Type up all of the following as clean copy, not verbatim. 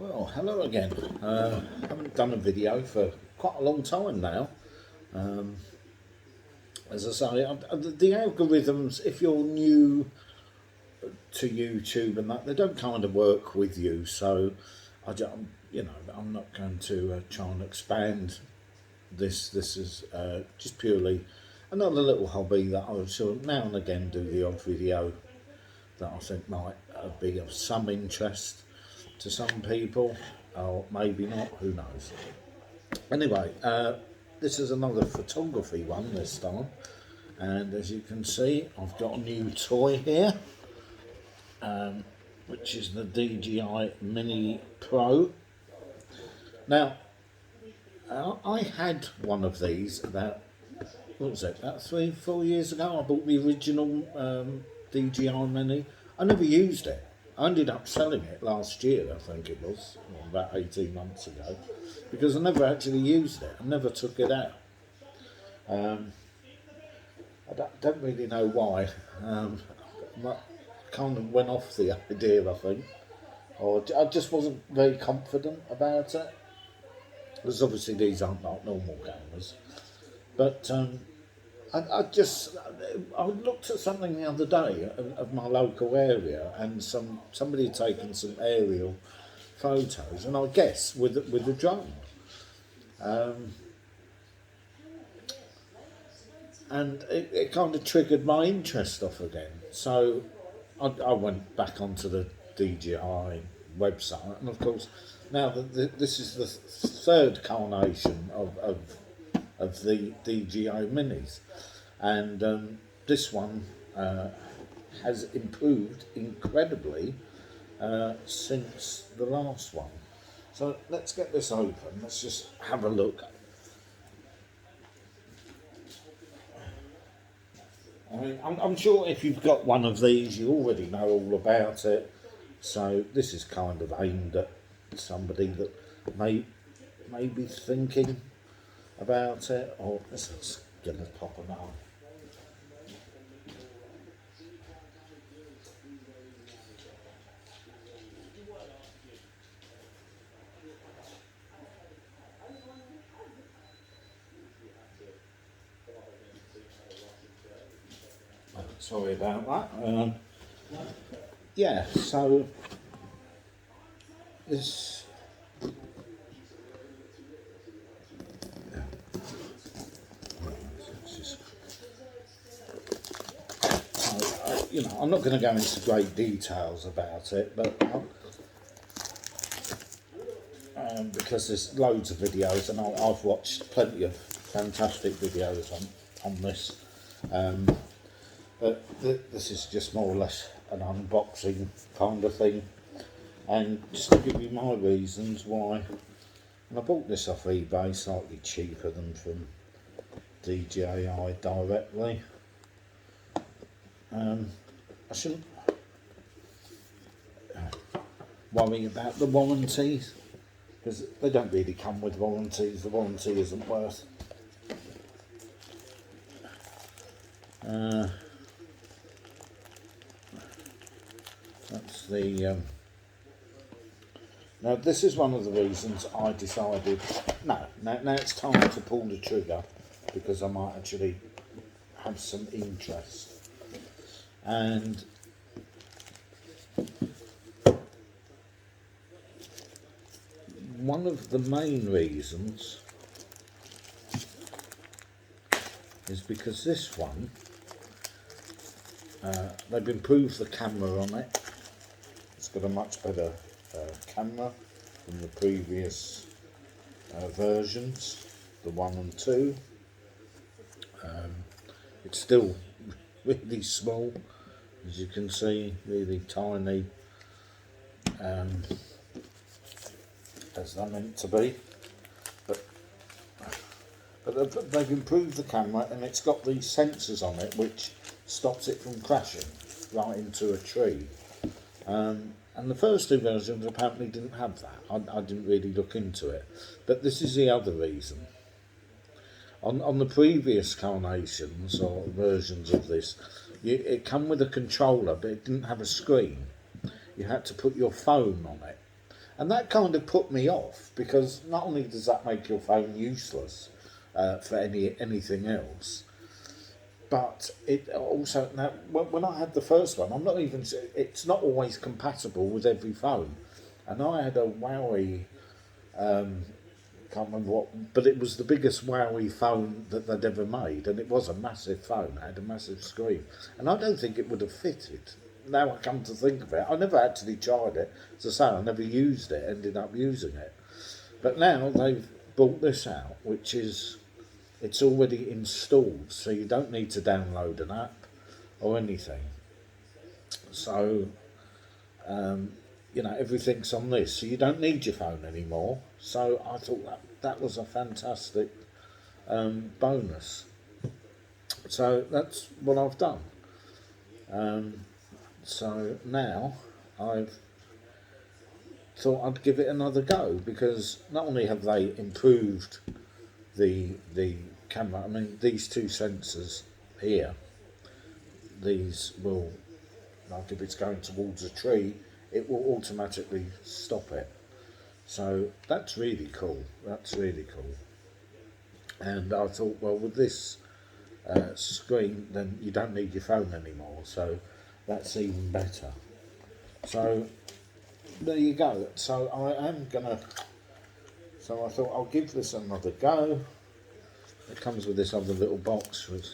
Well, hello again. Haven't done a video for quite a long time now. Um, as I say, the algorithms, if you're new to YouTube and that, they don't kind of work with you. So, I'm not going to try and expand this. This is just purely another little hobby that I would sort of now and again do the odd video that I think might be of some interest to some people, or maybe not, who knows. Anyway, this is another photography one this time, and as you can see, I've got a new toy here, which is the DJI Mini Pro. Now, I had one of these about 3-4 years ago. I bought the original DJI Mini. I never used it. I ended up selling it last year, I think it was, or about 18 months ago, because I never actually used it. I never took it out. I don't really know why. I kind of went off the idea, I think, or I just wasn't very confident about it. Because obviously these aren't like normal cameras, but I looked at something the other day of my local area, and somebody had taken some aerial photos, and I guess with a drone, and it kind of triggered my interest off again. So I went back onto the DJI website, and of course now this is the third carnation of the DJI Minis, and this one has improved incredibly since the last one. So let's get this open, let's just have a look. I mean, I'm sure if you've got one of these you already know all about it, so this is kind of aimed at somebody that may be thinking about it, or let's get a proper now. Sorry about that. Yeah, so this. I'm not going to go into great details about it, but because there's loads of videos, and I've watched plenty of fantastic videos on this. But this is just more or less an unboxing kind of thing, and just to give you my reasons why. And I bought this off eBay, slightly cheaper than from DJI directly. I shouldn't worry about the warranties, because they don't really come with warranties. The warranty isn't worth. That's the. Now this is one of the reasons I decided now it's time to pull the trigger, because I might actually have some interest. And one of the main reasons is because this one, they've improved the camera on it. It's got a much better camera than the previous versions, the 1 and 2. It's still really small, as you can see, really tiny, as they're meant to be, but they've improved the camera, and it's got these sensors on it which stops it from crashing right into a tree, and the first two versions apparently didn't have that. I didn't really look into it, but this is the other reason. On the previous carnations or versions of this, it came with a controller, but it didn't have a screen. You had to put your phone on it, And that kind of put me off, because not only does that make your phone useless for anything else, but it also, now when I had the first one, it's not always compatible with every phone. And I had a Huawei, can't remember what, but it was the biggest Huawei phone that they'd ever made, and it was a massive phone. It had a massive screen, and I don't think it would have fitted. Now I come to think of it, I never actually tried it. As I say, I never used it, ended up using it. But now they've brought this out, which is, it's already installed, so you don't need to download an app or anything. So, everything's on this, so you don't need your phone anymore. So I thought that was a fantastic bonus. So that's what I've done. So now I've thought I'd give it another go, because not only have they improved the camera, I mean, these two sensors here, these will, like if it's going towards a tree, it will automatically stop it. So that's really cool. That's really cool. And I thought, well, with this screen, then you don't need your phone anymore. So that's even better. So there you go. So I am gonna. So I thought I'll give this another go. It comes with this other little box with,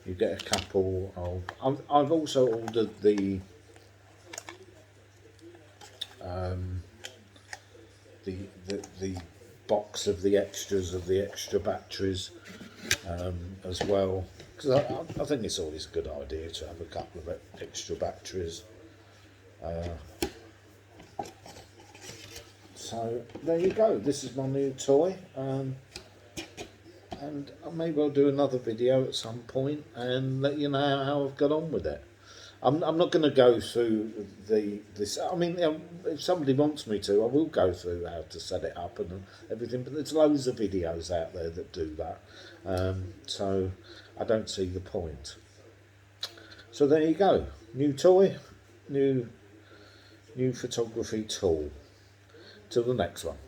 you get a couple of. I've also ordered the box of the extras of the extra batteries as well, because I think it's always a good idea to have a couple of extra batteries. So there you go, this is my new toy, and maybe I'll do another video at some point and let you know how I've got on with it. I'm not going to go through this. I mean, if somebody wants me to, I will go through how to set it up and everything. But there's loads of videos out there that do that, so I don't see the point. So there you go, new toy, new photography tool. Till the next one.